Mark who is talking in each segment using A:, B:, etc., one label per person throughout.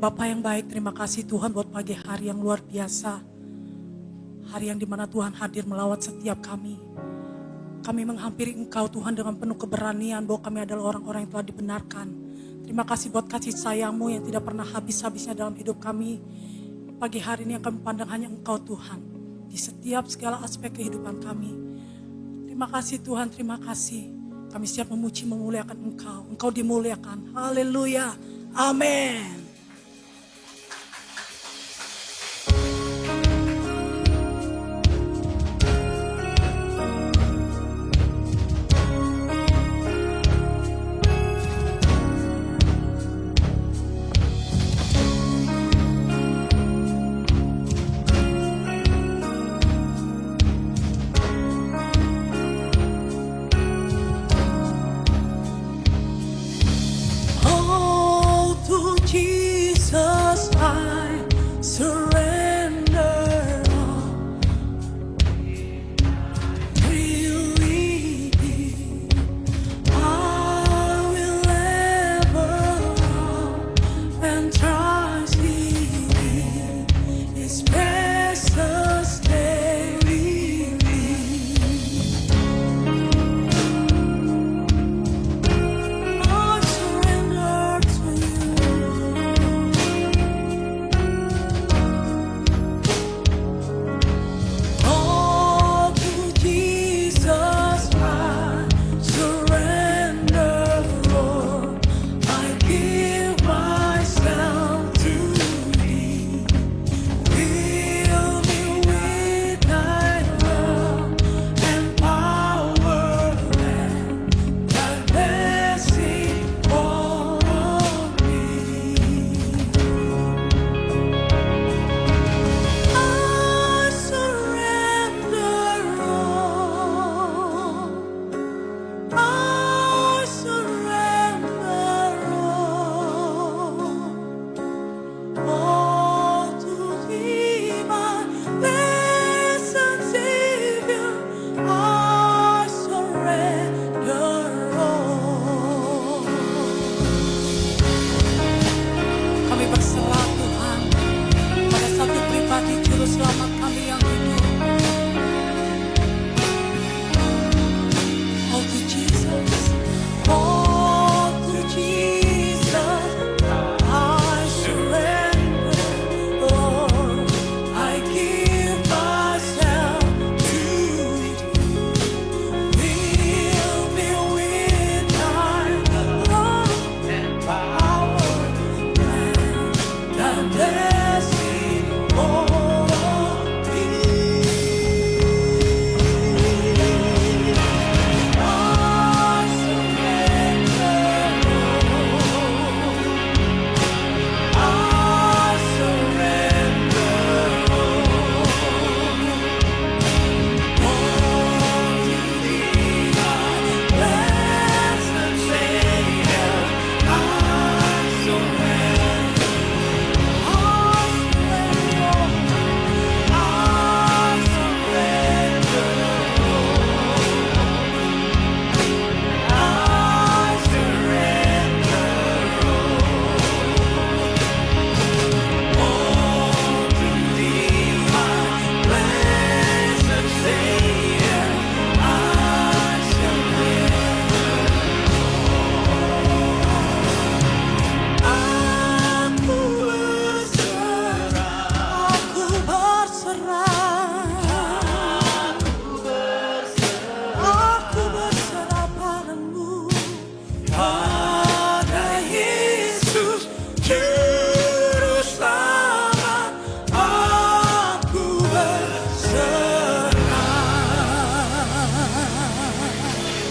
A: Bapa yang baik, terima kasih Tuhan buat pagi hari yang luar biasa. Hari yang dimana Tuhan hadir melawat setiap kami. Kami menghampiri Engkau Tuhan dengan penuh keberanian bahwa kami adalah orang-orang yang telah dibenarkan. Terima kasih buat kasih sayang-Mu yang tidak pernah habis-habisnya dalam hidup kami. Pagi hari ini yang kami pandang hanya Engkau Tuhan. Di setiap segala aspek kehidupan kami. Terima kasih Tuhan, terima kasih. Kami siap memuji, memuliakan Engkau. Engkau dimuliakan. Haleluya. Amin.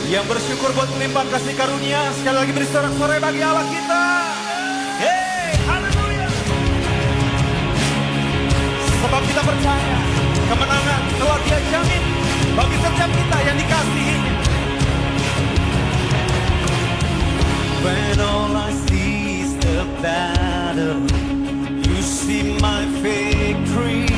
B: Yang bersyukur buat melimpah kasih karunia, sekali lagi beri sorak-sorai bagi Allah kita. Hey, haleluya. Sebab kita percaya kemenangan telah Dia jamin bagi setiap kita yang dikasihi-Nya. When all I see is the battle, you see my victory.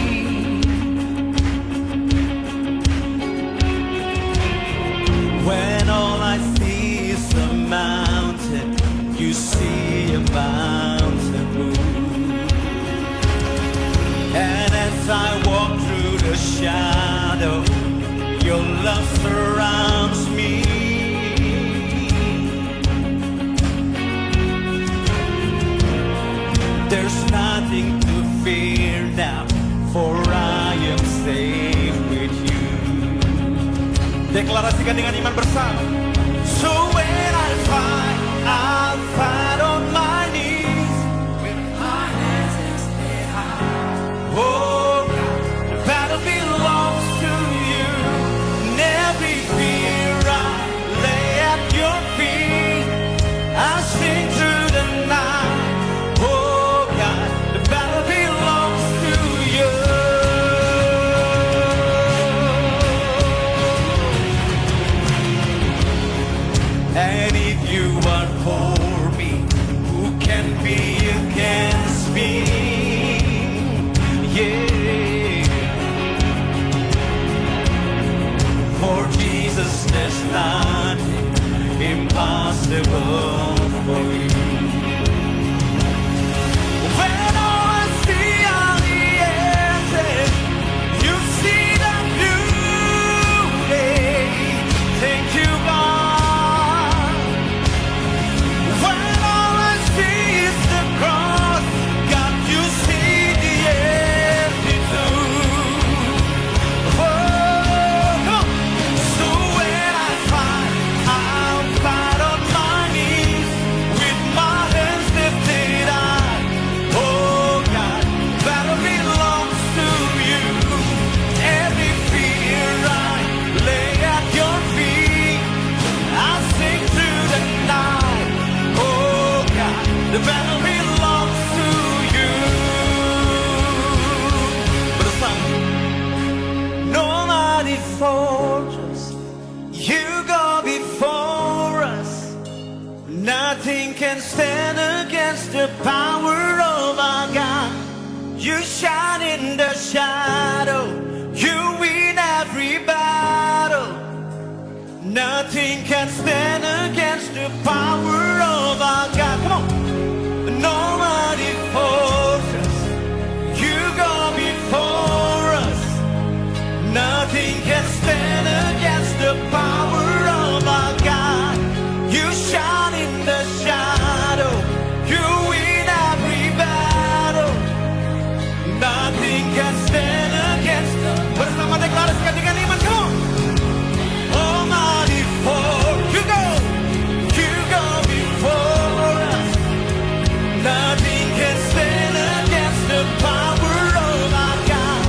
B: When all I see is a mountain, you see a mountain move. I walk through the shadow, your love surrounds me. There's nothing to fear now, for I am safe with you. Deklarasikan dengan iman bersama. So when I fight, I'll fight on my knees with my hands lifted high. Oh God, the battle belongs to you. And every fear I lay at your feet, I sing through the night. Oh God, the battle belongs to you. And if you are for me, who can be against me? Yeah. For Jesus, there's nothing impossible for you. When all I see are the answers, you see the beauty. Thank you, God. When all I see is the cross, God, you see the empty tomb. Oh, come on. So when I fight, I'll fight on my knees with my hands lifted high. Oh God, battle belongs to you. Every fear I lay at your feet, I sing through the night. Oh God, the battle belongs to you. Bersama, no mighty fortress, you go before us. Nothing can stand against the power of our God. You shine in the shadow, you win every battle. Nothing can stand against the power of our God. Come on. No mighty fortress, you go before us. Nothing can stand against the power of our God. You shine in the shadow, you win every battle. Nothing can stand against. Bersama deklarasikan dengan iman, come on. Almighty for you go before us. Nothing can stand against the power of our God.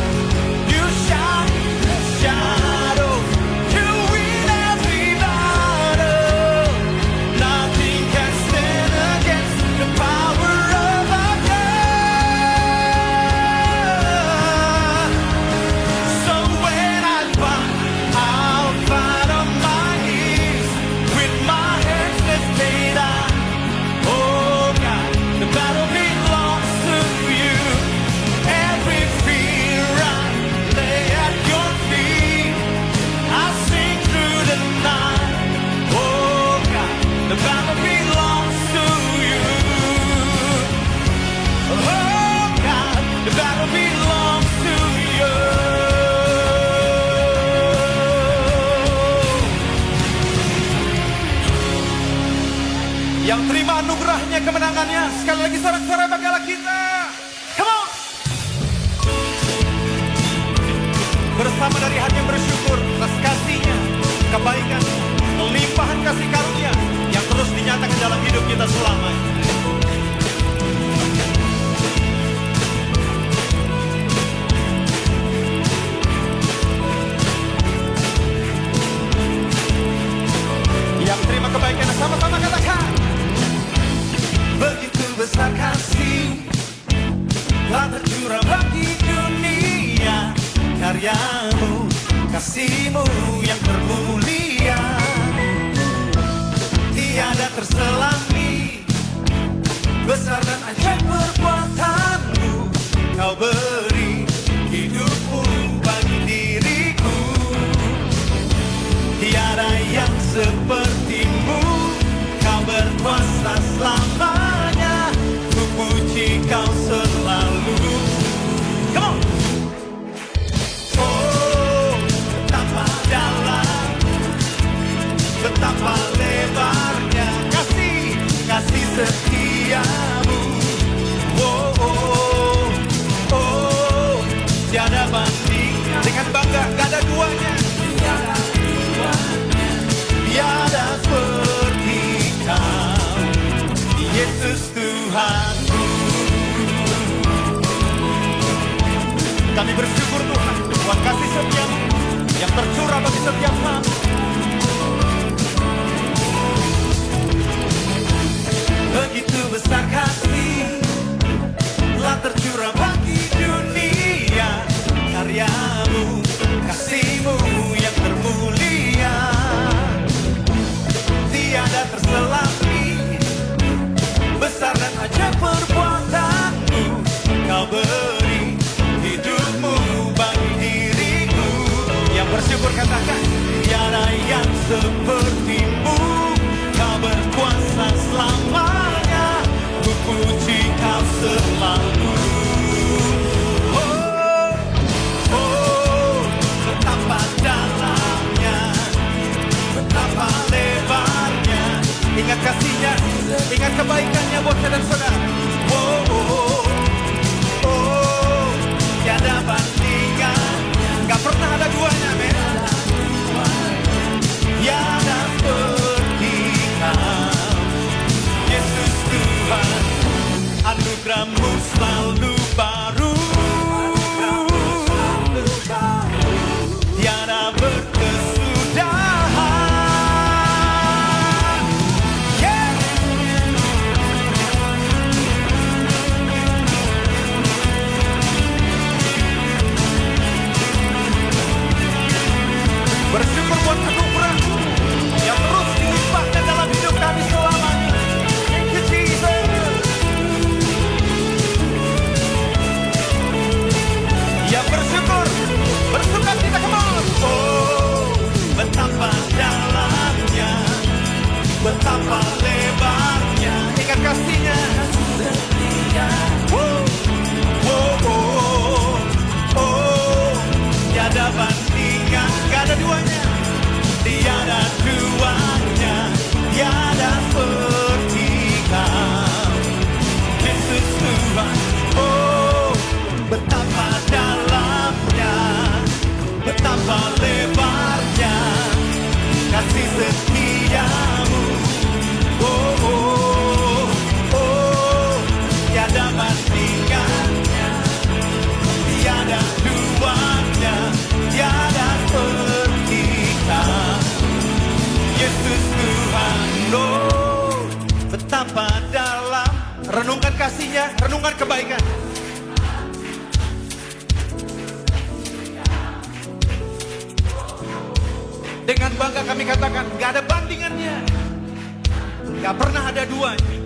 B: You shine in the shadow, you win every battle. Nothing can stand against the power of our God. So when I fight, I'll fight on my knees with my hands lifted high. Oh God, the battle belongs to you. Every fear I lay at your feet, I sing through the night. Oh God, the battle belongs to you. Oh God, the battle belongs to you. Yang terima anugerahnya, kemenangannya, sekali lagi sorak-sorai bagi Allah kita. Come on. Bersama dari hati yang bersyukur atas kasih-Nya, kebaikan, melimpahan kasih karunia yang terus dinyatakan dalam hidup kita selamanya. Yang terima kebaikan, sama-sama katakan. Begitu besar kasih telah tercurah bagi dunia, karyamu, kasih-Mu yang termulia, tiada terselami, besar dan ajaib perbuatan-Mu. Kau beri hidupmu bagi diriku, tiada yang seperti-Mu. Kau berkuasa selamanya, ku puji Kau selalu. Come on. Kami bersyukur Tuhan, buat kasih setia-Mu yang tercurah bagi setiap kami. Begitu besar kasih telah tercurah bagi dunia, karya-Mu, kasih-Mu yang termulia, tiada terselami, besar dan ajaib perbuatan-Mu. Kau beri hidup-Mu bagi diriku. Yang bersyukur katakan, tiada yang seperti-Mu. Kau berkuasa selamanya, ku puji Kau selalu. Oh, oh, betapa dalamnya, betapa lebarnya. Ingat kasih-Nya, ingat kebaikan-Nya buat saya dan saudara. Oh, oh, oh, tiada bandingan, gak pernah ada duanya, men. Tiada seperti Kau, Yesus Tuhan. Anugerah-Mu selalu baru, tiada berkesudahan. Yeah. Bersyukur buat anugerah-Mu yang terus dilimpahkan dalam hidup kami selamanya. Thank you Jesus. Yang bersyukur, bersukacita, come on. Oh, betapa dalamnya, betapa lebarnya. Ingat kasih-Nya. Woo. Oh, oh, oh, tiada bandingan, gak ada duanya, tiada duanya, tiada seperti Kau, Yesus Tuhan. Oh, betapa dalamnya, betapa lebarnya, kasih setia-Mu. Oh, oh, oh, tiada bandingannya, tiada duanya, tiada seperti Kau, Yesus Tuhan. Oh, betapa dalam. Renungkan kasih-Nya, renungkan kebaikan. Dengan bangga kami katakan, gak ada bandingannya, gak pernah ada duanya,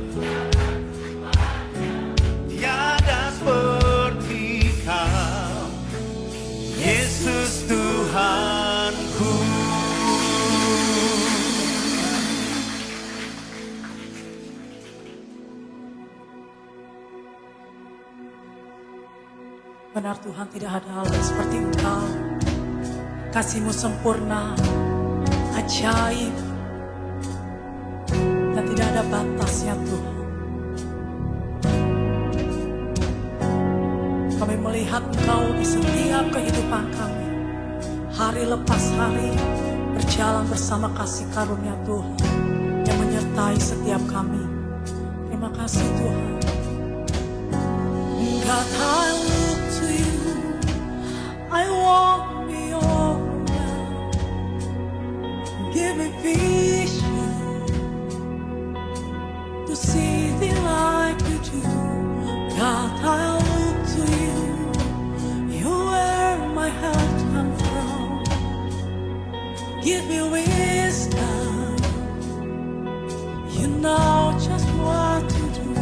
B: tiada seperti Kau, Yesus Tuhanku.
A: Benar Tuhan, tidak ada Allah seperti Engkau. Kasih-Mu sempurna, ajaib, dan tidak ada batasnya Tuhan. Kami melihat Engkau di setiap kehidupan kami, hari lepas hari, berjalan bersama kasih karunia Tuhan yang menyertai setiap kami. Terima kasih Tuhan. God, I look to You, I walk beyond that. Give me vision to see Thee like You do. God, I look to You, You where my help come from. Give me wisdom, You know just what to do.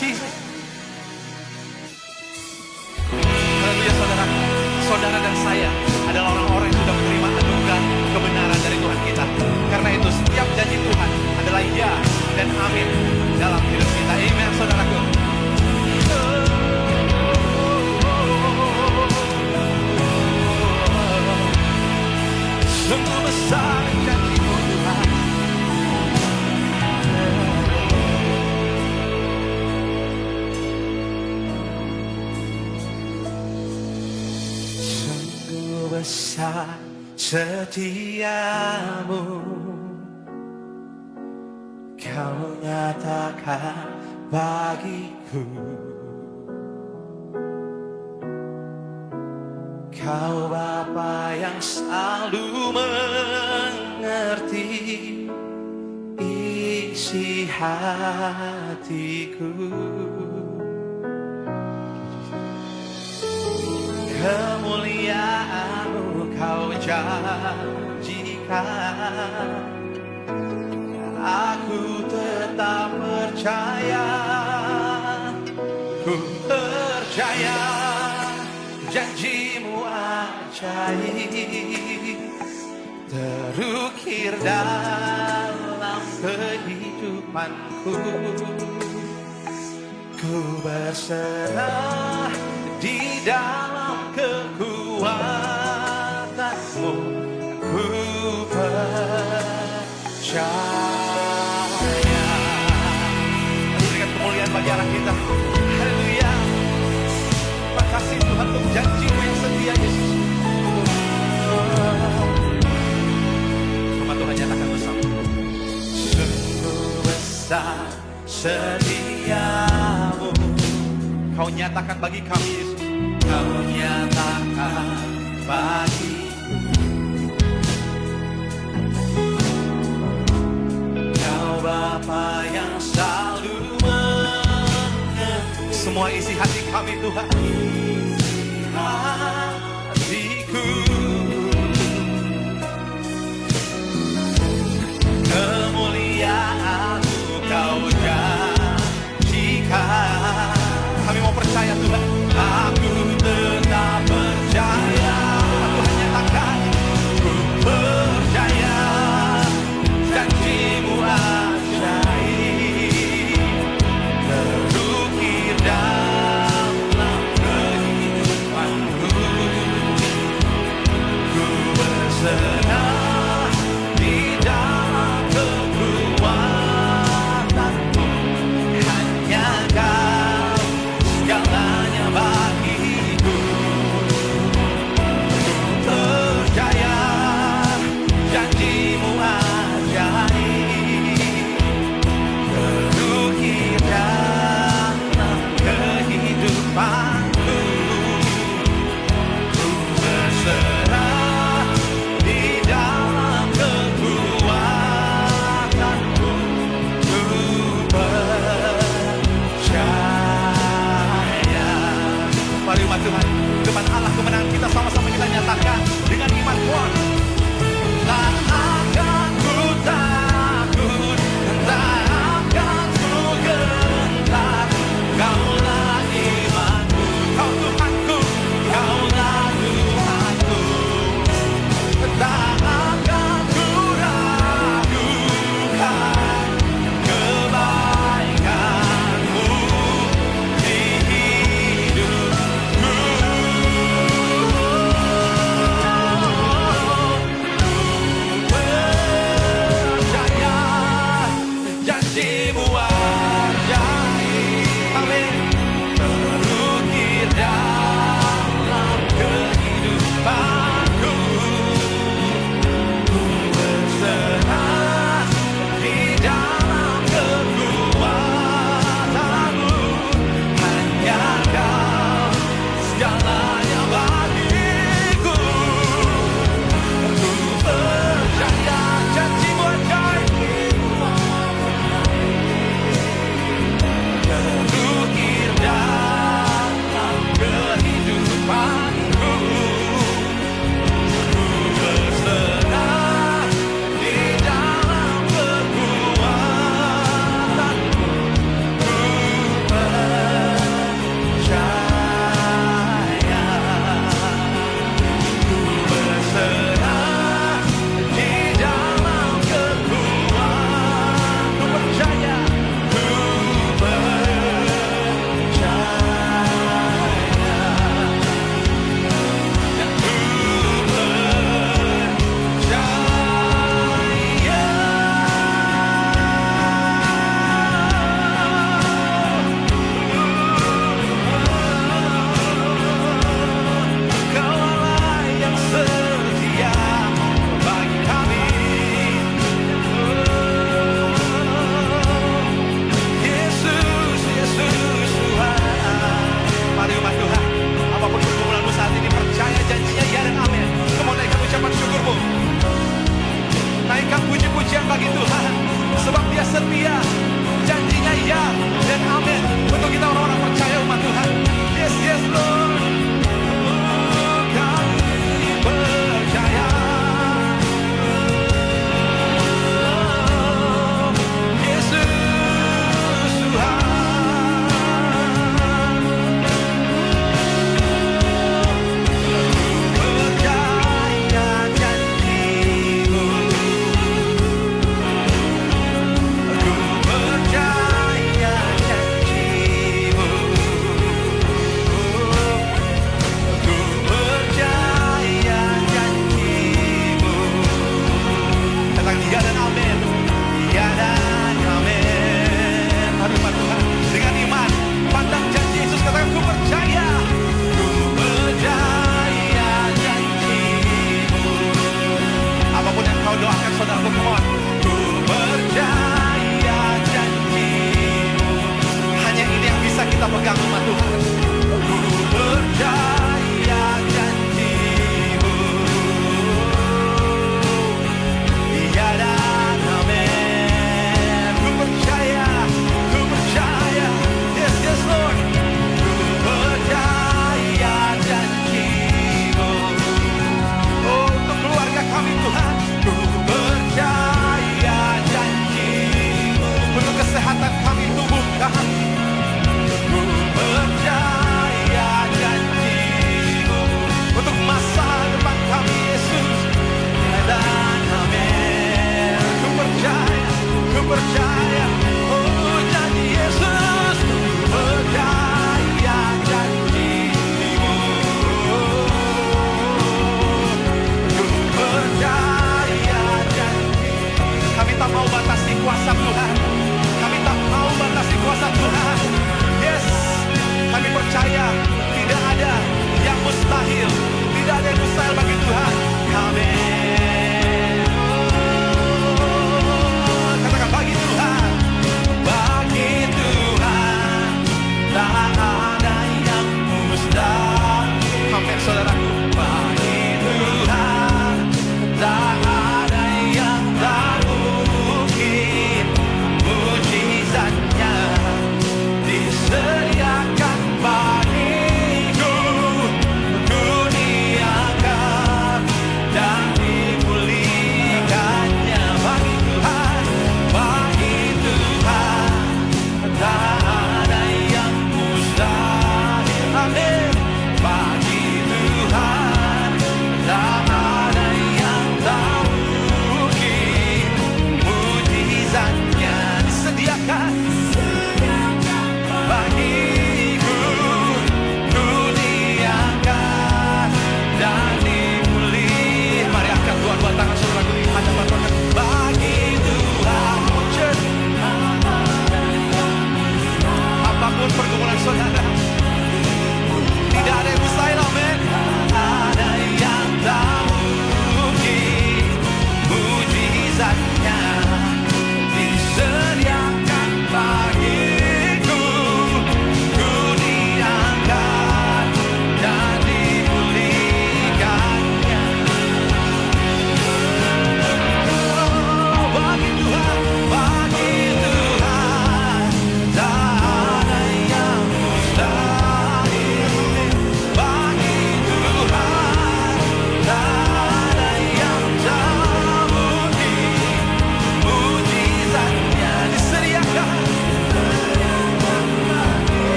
B: janji. Haleluya saudara. Saudara dan saya adalah orang-orang yang sudah menerima anugerah kebenaran dari Tuhan kita. Karena itu setiap janji Tuhan adalah ya dan amin dalam hidup kita. Amen saudaraku. Sungguh besar janji-Mu Tuhan. Sungguh besar setiamu, Kau nyatakan bagiku. Kau Bapa yang selalu mengerti isi hatiku. Kemuliaan-Mu Kau janjikan, aku tetap percaya. Ku percaya janji-Mu ajaib terukir dalam kehidupanku. Ku berserah di dalam kekuatan-Mu. Ku percaya. Berikan kemuliaan bagi anak kita. Haleluya. Terima kasih Tuhan untuk janji-Mu yang setia, Yesus. Rumah Tuhan nyatakan bersama. Sungguh besar setiamu, Kau nyatakan bagi kami, Yesus. Kau nyatakan bagiku. Kau Bapa yang selalu mengerti. Semua isi hati kami Tuhan. Hatiku. Kemuliaan-Mu Kau janjikan. Kami mau percaya Tuhan. Aku tetap percaya. Tuhan nyatakan. Ku percaya janji-Mu ajaib terukir dalam kehidupanku.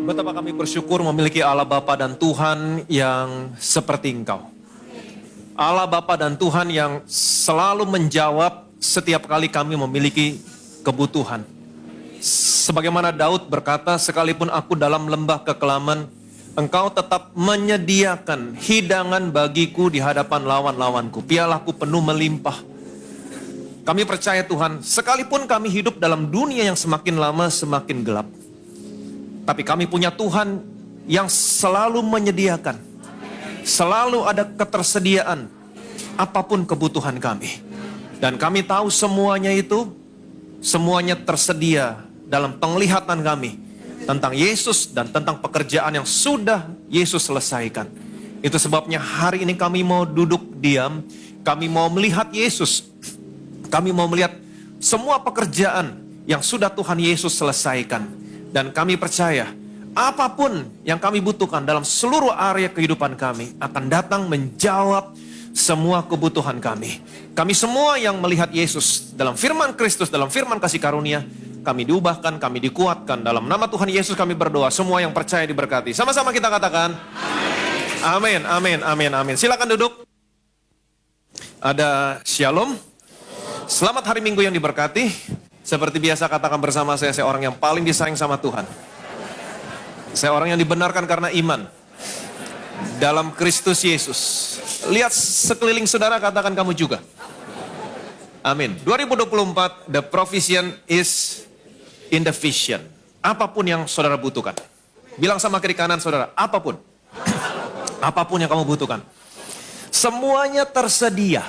C: Betapa kami bersyukur memiliki Allah Bapa dan Tuhan yang seperti Engkau. Allah Bapa dan Tuhan yang selalu menjawab setiap kali kami memiliki kebutuhan. Sebagaimana Daud berkata, sekalipun aku dalam lembah kekelaman, Engkau tetap menyediakan hidangan bagiku di hadapan lawan-lawanku. Pialaku penuh melimpah. Kami percaya Tuhan, sekalipun kami hidup dalam dunia yang semakin lama semakin gelap, tapi kami punya Tuhan yang selalu menyediakan. Selalu ada ketersediaan apapun kebutuhan kami. Dan kami tahu semuanya itu, semuanya tersedia dalam penglihatan kami tentang Yesus dan tentang pekerjaan yang sudah Yesus selesaikan. Itu sebabnya hari ini kami mau duduk diam, kami mau melihat Yesus. Kami mau melihat semua pekerjaan yang sudah Tuhan Yesus selesaikan. Dan kami percaya, apapun yang kami butuhkan dalam seluruh area kehidupan kami akan datang menjawab semua kebutuhan kami. Kami semua yang melihat Yesus dalam firman Kristus, dalam firman kasih karunia, kami diubahkan, kami dikuatkan. Dalam nama Tuhan Yesus kami berdoa, semua yang percaya diberkati. Sama-sama kita katakan, amin, amin, amin, amin. Silakan duduk. Ada shalom. Selamat hari Minggu yang diberkati. Seperti biasa katakan bersama saya orang yang paling disayang sama Tuhan. Saya orang yang dibenarkan karena iman dalam Kristus Yesus. Lihat sekeliling saudara, katakan kamu juga. Amin. 2024, the provision is in the vision. Apapun yang saudara butuhkan. Bilang sama kiri kanan saudara, apapun. Apapun yang kamu butuhkan. Semuanya tersedia.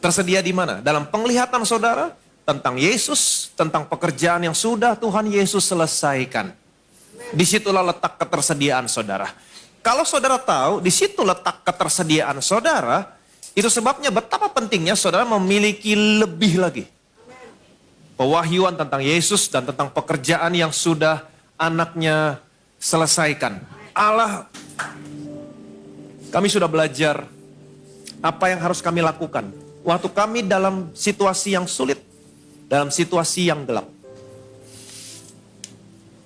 C: Tersedia di mana? Dalam penglihatan saudara tentang Yesus, tentang pekerjaan yang sudah Tuhan Yesus selesaikan. Disitulah letak ketersediaan saudara. Kalau saudara tahu, di situ letak ketersediaan saudara, itu sebabnya betapa pentingnya saudara memiliki lebih lagi. Pewahyuan tentang Yesus dan tentang pekerjaan yang sudah anaknya selesaikan. Allah, kami sudah belajar apa yang harus kami lakukan. Waktu kami dalam situasi yang sulit, dalam situasi yang gelap.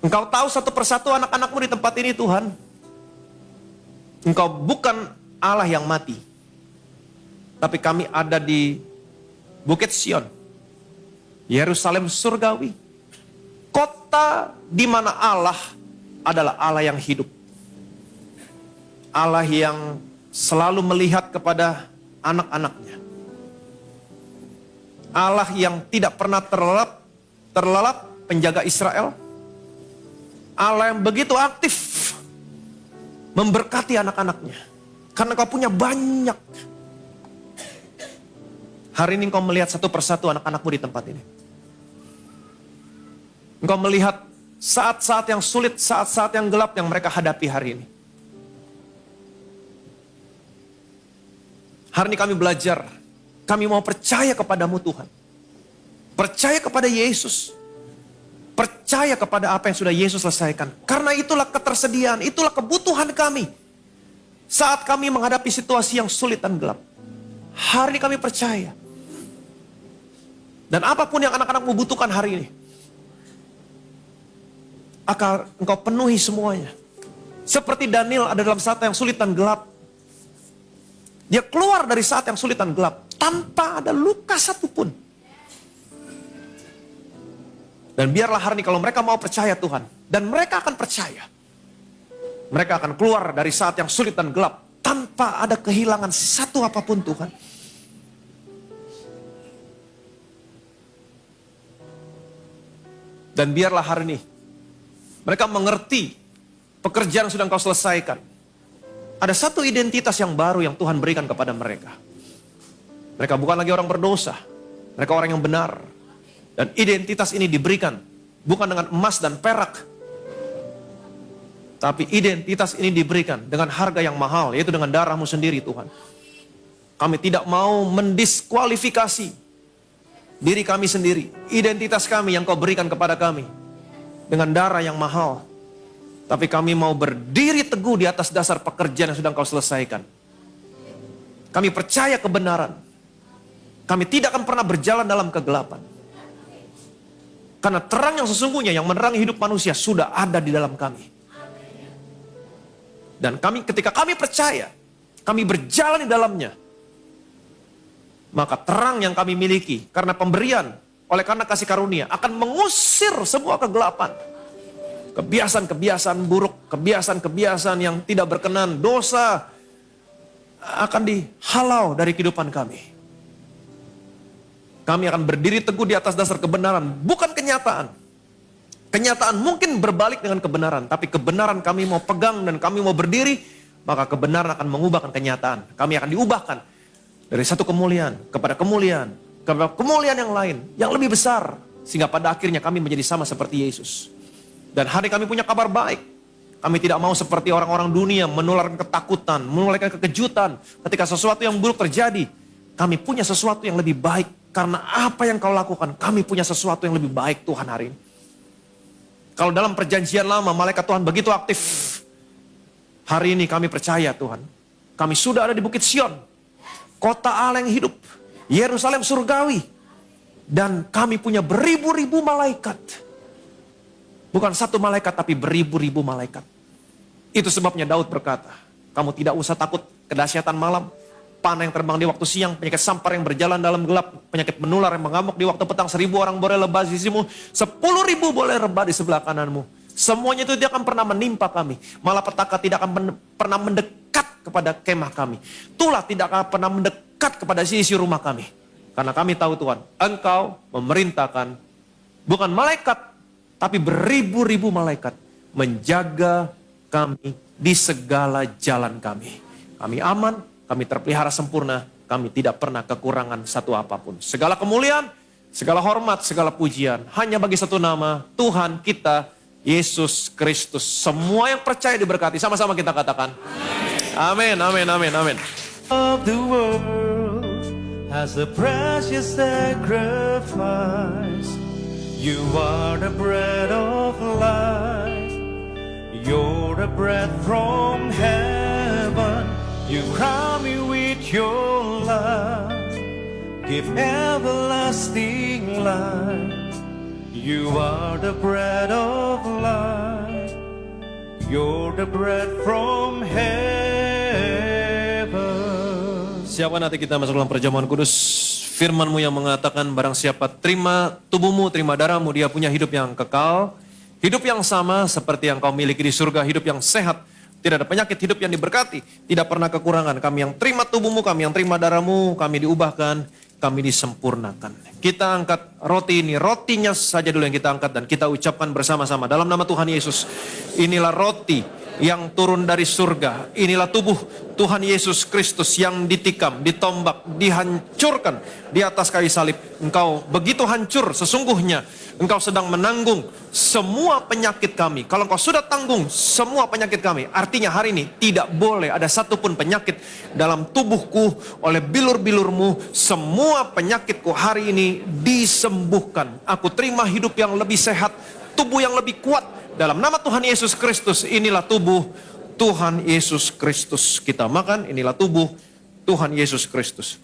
C: Engkau tahu satu persatu anak-anakmu di tempat ini Tuhan. Engkau bukan Allah yang mati. Tapi kami ada di Bukit Sion. Yerusalem surgawi. Kota di mana Allah adalah Allah yang hidup. Allah yang selalu melihat kepada anak-anaknya. Allah yang tidak pernah terlelap penjaga Israel. Allah yang begitu aktif memberkati anak-anaknya. Karena kau punya banyak. Hari ini engkau melihat satu persatu anak-anakmu di tempat ini. Engkau melihat saat-saat yang sulit, saat-saat yang gelap yang mereka hadapi hari ini. Hari ini kami belajar. Kami mau percaya kepadamu Tuhan. Percaya kepada Yesus. Percaya kepada apa yang sudah Yesus selesaikan. Karena itulah ketersediaan, itulah kebutuhan kami. Saat kami menghadapi situasi yang sulit dan gelap. Hari ini kami percaya. Dan apapun yang anak-anakmu butuhkan hari ini, akan engkau penuhi semuanya. Seperti Daniel ada dalam saat yang sulit dan gelap. Dia keluar dari saat yang sulit dan gelap tanpa ada luka satupun. Dan biarlah hari ini kalau mereka mau percaya Tuhan, dan mereka akan percaya, mereka akan keluar dari saat yang sulit dan gelap tanpa ada kehilangan satu apapun Tuhan. Dan biarlah hari ini mereka mengerti pekerjaan yang sudah engkau selesaikan. Ada satu identitas yang baru yang Tuhan berikan kepada mereka. Mereka bukan lagi orang berdosa. Mereka orang yang benar. Dan identitas ini diberikan bukan dengan emas dan perak. Tapi identitas ini diberikan dengan harga yang mahal, yaitu dengan darahmu sendiri Tuhan. Kami tidak mau mendiskualifikasi diri kami sendiri. Identitas kami yang kau berikan kepada kami. Dengan darah yang mahal. Tapi kami mau berdiri teguh di atas dasar pekerjaan yang sudah engkau selesaikan. Kami percaya kebenaran. Kami tidak akan pernah berjalan dalam kegelapan. Karena terang yang sesungguhnya yang menerangi hidup manusia sudah ada di dalam kami. Dan ketika kami percaya, kami berjalan di dalamnya, maka terang yang kami miliki karena pemberian, oleh karena kasih karunia, akan mengusir semua kegelapan. Kebiasaan-kebiasaan buruk, kebiasaan-kebiasaan yang tidak berkenan, dosa akan dihalau dari kehidupan kami. Kami akan berdiri teguh di atas dasar kebenaran, bukan kenyataan. Kenyataan mungkin berbalik dengan kebenaran, tapi kebenaran kami mau pegang dan kami mau berdiri, maka kebenaran akan mengubahkan kenyataan. Kami akan diubahkan dari satu kemuliaan kepada kemuliaan yang lain, yang lebih besar. Sehingga pada akhirnya kami menjadi sama seperti Yesus. Dan hari kami punya kabar baik. Kami tidak mau seperti orang-orang dunia menularkan ketakutan, menularkan kekejutan. Ketika sesuatu yang buruk terjadi, kami punya sesuatu yang lebih baik. Karena apa yang kau lakukan, kami punya sesuatu yang lebih baik Tuhan hari ini. Kalau dalam perjanjian lama, malaikat Tuhan begitu aktif. Hari ini kami percaya Tuhan. Kami sudah ada di Bukit Sion. Kota Allah yang hidup. Yerusalem surgawi. Dan kami punya beribu-ribu malaikat. Bukan satu malaikat, tapi beribu-ribu malaikat. Itu sebabnya Daud berkata, kamu tidak usah takut kedahsyatan malam. Panah yang terbang di waktu siang, penyakit sampar yang berjalan dalam gelap, penyakit menular yang mengamuk di waktu petang, 1000 orang boleh lebah di sisimu, 10.000 boleh rebah di sebelah kananmu. Semuanya itu tidak akan pernah menimpa kami. Malapetaka tidak akan pernah mendekat kepada kemah kami. Tulah tidak akan pernah mendekat kepada sisi rumah kami. Karena kami tahu Tuhan, Engkau memerintahkan bukan malaikat, tapi beribu-ribu malaikat menjaga kami di segala jalan kami. Kami aman, kami terpelihara sempurna, kami tidak pernah kekurangan satu apapun. Segala kemuliaan, segala hormat, segala pujian, hanya bagi satu nama, Tuhan kita, Yesus Kristus. Semua yang percaya diberkati, sama-sama kita katakan. Amin, amin, amin, amin.
B: Of the world as a precious sacrifice. You are the bread of life. You're the bread from heaven. You crown me with your love, give everlasting life. You are the bread of life, you're the bread from heaven.
C: Siapkan hati kita masuk dalam perjamuan kudus. Firman-Mu yang mengatakan barang siapa terima tubuhmu, terima darahmu, dia punya hidup yang kekal. Hidup yang sama seperti yang kau miliki di surga, hidup yang sehat. Tidak ada penyakit, hidup yang diberkati. Tidak pernah kekurangan. Kami yang terima tubuhmu, kami yang terima darahmu, kami diubahkan, kami disempurnakan. Kita angkat roti ini, rotinya saja dulu yang kita angkat dan kita ucapkan bersama-sama. Dalam nama Tuhan Yesus, inilah roti yang turun dari surga. Inilah tubuh Tuhan Yesus Kristus yang ditikam, ditombak, dihancurkan di atas kayu salib. Engkau begitu hancur sesungguhnya. Engkau sedang menanggung semua penyakit kami. Kalau engkau sudah tanggung semua penyakit kami, artinya hari ini tidak boleh ada satupun penyakit dalam tubuhku oleh bilur-bilurmu. Semua penyakitku hari ini disembuhkan. Aku terima hidup yang lebih sehat, tubuh yang lebih kuat. Dalam nama Tuhan Yesus Kristus, inilah tubuh Tuhan Yesus Kristus. Kita makan, inilah tubuh Tuhan Yesus Kristus.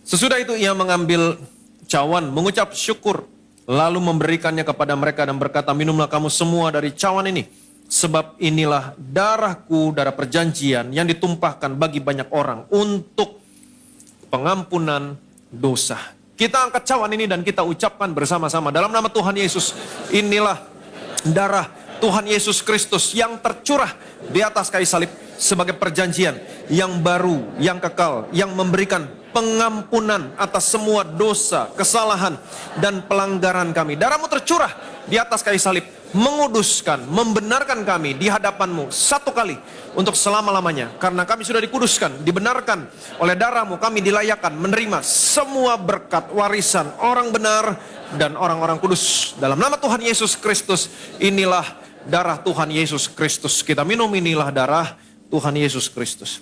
C: Sesudah itu ia mengambil cawan, mengucap syukur, lalu memberikannya kepada mereka dan berkata, minumlah kamu semua dari cawan ini. Sebab inilah darahku, darah perjanjian yang ditumpahkan bagi banyak orang untuk pengampunan dosa. Kita angkat cawan ini dan kita ucapkan bersama-sama dalam nama Tuhan Yesus. Inilah darah Tuhan Yesus Kristus yang tercurah di atas kayu salib sebagai perjanjian yang baru, yang kekal, yang memberikan pengampunan atas semua dosa, kesalahan, dan pelanggaran kami. Darahmu tercurah di atas kayu salib, menguduskan, membenarkan kami di hadapanmu satu kali untuk selama-lamanya. Karena kami sudah dikuduskan, dibenarkan oleh darahmu, kami dilayakkan menerima semua berkat warisan orang benar dan orang-orang kudus. Dalam nama Tuhan Yesus Kristus, inilah darah Tuhan Yesus Kristus. Kita minum, inilah darah Tuhan Yesus Kristus.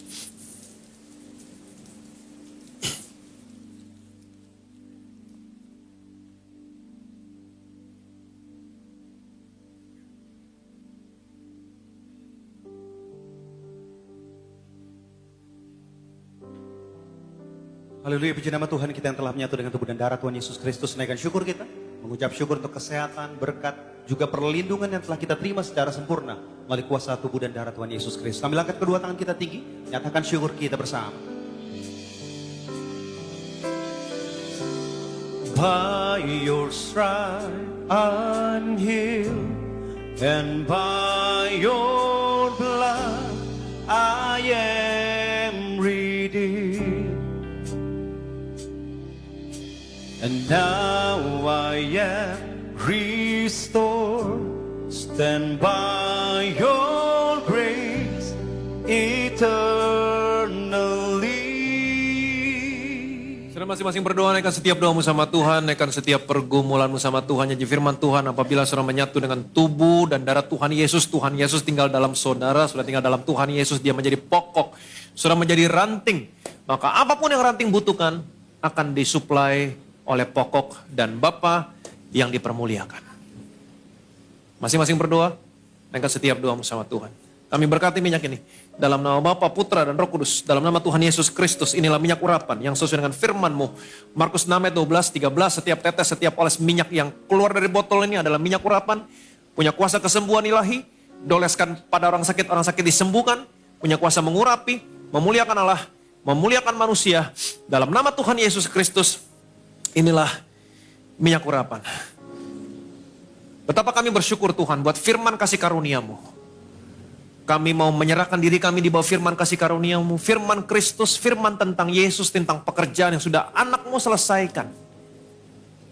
D: Haleluya, puji nama Tuhan kita yang telah menyatu dengan tubuh dan darah Tuhan Yesus Kristus. Naikkan syukur kita, mengucap syukur untuk kesehatan, berkat, juga perlindungan yang telah kita terima secara sempurna melalui kuasa tubuh dan darah Tuhan Yesus Kristus. Sambil angkat kedua tangan kita tinggi, nyatakan syukur kita bersama.
B: By your stripe I'm healed, and by your blood I am redeemed. And now I am restored, stand by your grace eternally.
C: Sudah masing-masing berdoa, naikkan setiap doamu sama Tuhan, naikkan setiap pergumulanmu sama Tuhan. Janji firman Tuhan, apabila saudara menyatu dengan tubuh dan darah Tuhan Yesus tinggal dalam saudara, sudah tinggal dalam Tuhan Yesus, dia menjadi pokok, sudah menjadi ranting. Maka apapun yang ranting butuhkan akan disuplai oleh pokok dan Bapa yang dipermuliakan. Masing-masing berdoa, naikkan setiap doamu sama Tuhan. Kami berkati minyak ini dalam nama Bapa, Putra, dan Roh Kudus, dalam nama Tuhan Yesus Kristus. Inilah minyak urapan yang sesuai dengan firman-Mu. Markus 6 ayat 12, 13, setiap tetes, setiap oles minyak yang keluar dari botol ini adalah minyak urapan, punya kuasa kesembuhan ilahi, doleskan pada orang sakit disembuhkan, punya kuasa mengurapi, memuliakan Allah, memuliakan manusia. Dalam nama Tuhan Yesus Kristus, inilah minyak urapan. Betapa kami bersyukur Tuhan buat firman kasih karunia-Mu. Kami mau menyerahkan diri kami di bawah firman kasih karunia-Mu. Firman Kristus, firman tentang Yesus, tentang pekerjaan yang sudah anak-Mu selesaikan.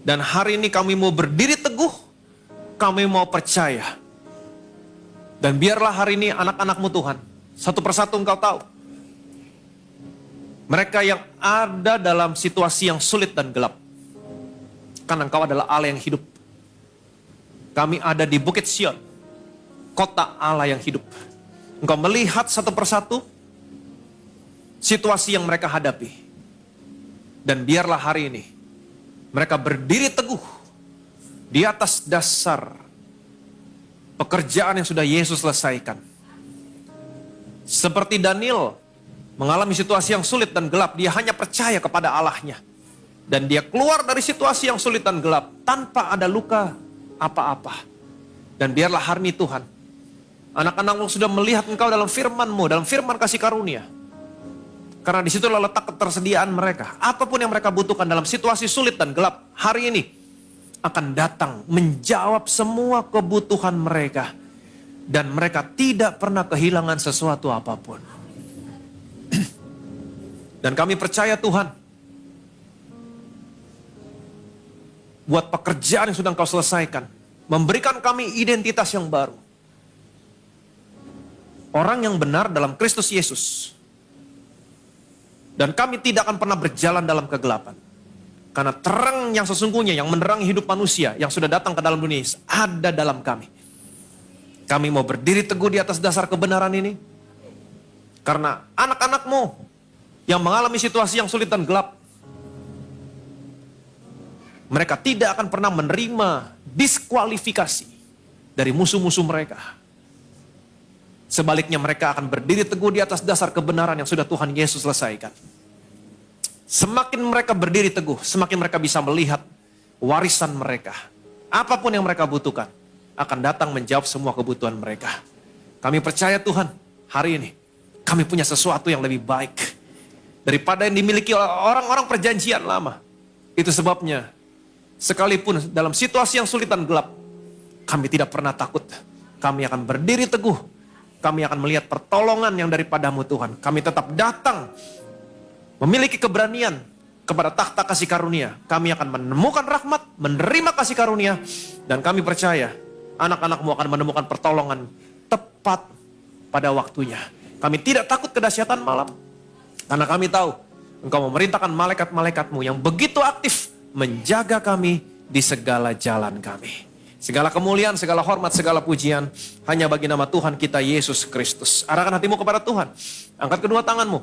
C: Dan hari ini kami mau berdiri teguh, kami mau percaya. Dan biarlah hari ini anak-anak-Mu Tuhan, satu persatu Engkau tahu. Mereka yang ada dalam situasi yang sulit dan gelap. Karena Engkau adalah Allah yang hidup. Kami ada di Bukit Sion, kota Allah yang hidup. Engkau melihat satu persatu situasi yang mereka hadapi. Dan biarlah hari ini mereka berdiri teguh di atas dasar pekerjaan yang sudah Yesus selesaikan. Seperti Daniel mengalami situasi yang sulit dan gelap, dia hanya percaya kepada Allahnya. Dan dia keluar dari situasi yang sulit dan gelap tanpa ada luka apa-apa. Dan biarlah hari ini Tuhan, anak-anak-Mu sudah melihat Engkau dalam firman-Mu, dalam firman kasih karunia. Karena di situlah letak ketersediaan mereka. Apapun yang mereka butuhkan dalam situasi sulit dan gelap, hari ini akan datang menjawab semua kebutuhan mereka. Dan mereka tidak pernah kehilangan sesuatu apapun. Dan kami percaya Tuhan, buat pekerjaan yang sudah Engkau selesaikan, memberikan kami identitas yang baru. Orang yang benar dalam Kristus Yesus. Dan kami tidak akan pernah berjalan dalam kegelapan. Karena terang yang sesungguhnya, yang menerangi hidup manusia, yang sudah datang ke dalam dunia, ada dalam kami. Kami mau berdiri teguh di atas dasar kebenaran ini. Karena anak-anak-Mu yang mengalami situasi yang sulit dan gelap, mereka tidak akan pernah menerima diskualifikasi dari musuh-musuh mereka. Sebaliknya mereka akan berdiri teguh di atas dasar kebenaran yang sudah Tuhan Yesus selesaikan. Semakin mereka berdiri teguh, semakin mereka bisa melihat warisan mereka. Apapun yang mereka butuhkan akan datang menjawab semua kebutuhan mereka. Kami percaya Tuhan, hari ini kami punya sesuatu yang lebih baik daripada yang dimiliki oleh orang-orang perjanjian lama. Itu sebabnya sekalipun dalam situasi yang sulit dan gelap, kami tidak pernah takut. Kami akan berdiri teguh. Kami akan melihat pertolongan yang daripada-Mu Tuhan. Kami tetap datang memiliki keberanian kepada takhta kasih karunia. Kami akan menemukan rahmat, menerima kasih karunia. Dan kami percaya anak-anak-Mu akan menemukan pertolongan tepat pada waktunya. Kami tidak takut kedahsyatan malam. Karena kami tahu Engkau memerintahkan malaikat-malaikat-Mu yang begitu aktif menjaga kami di segala jalan kami. Segala kemuliaan, segala hormat, segala pujian hanya bagi nama Tuhan kita Yesus Kristus. Arahkan hatimu kepada Tuhan. Angkat kedua tanganmu.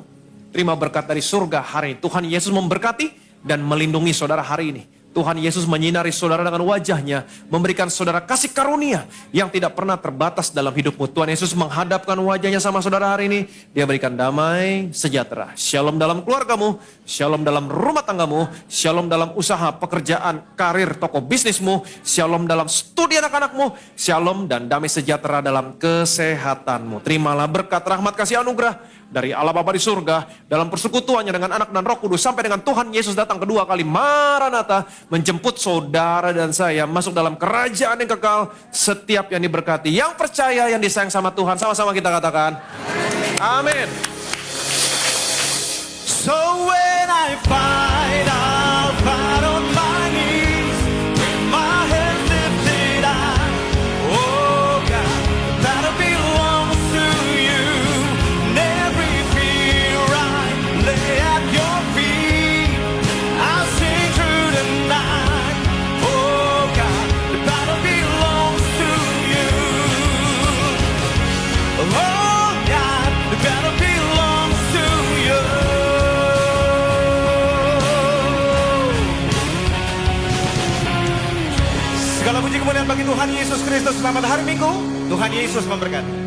C: Terima berkat dari surga hari ini. Tuhan Yesus memberkati dan melindungi saudara hari ini. Tuhan Yesus menyinari saudara dengan wajahnya, memberikan saudara kasih karunia yang tidak pernah terbatas dalam hidupmu. Tuhan Yesus menghadapkan wajahnya sama saudara hari ini, dia berikan damai, sejahtera. Shalom dalam keluargamu, shalom dalam rumah tanggamu, shalom dalam usaha, pekerjaan, karir, toko bisnismu, shalom dalam studi anak-anakmu, shalom dan damai sejahtera dalam kesehatanmu. Terimalah berkat, rahmat, kasih, anugerah dari Allah Bapa di surga, dalam persekutuannya dengan Anak dan Roh Kudus, sampai dengan Tuhan Yesus datang kedua kali, Maranatha, menjemput saudara dan saya masuk dalam kerajaan yang kekal. Setiap yang diberkati, yang percaya, yang disayang sama Tuhan, sama-sama kita katakan, amin.
B: So when I fight, I'll fight on my knees, with my hands lifted high. Oh God, the battle belongs to you. And every fear I lay at your feet, I'll sing through the night. Oh God, the battle belongs to you. Oh God, the battle belongs to you. Segala puji kemuliaan bagi Tuhan Yesus Kristus. Selamat hari Minggu. Tuhan Yesus memberkati.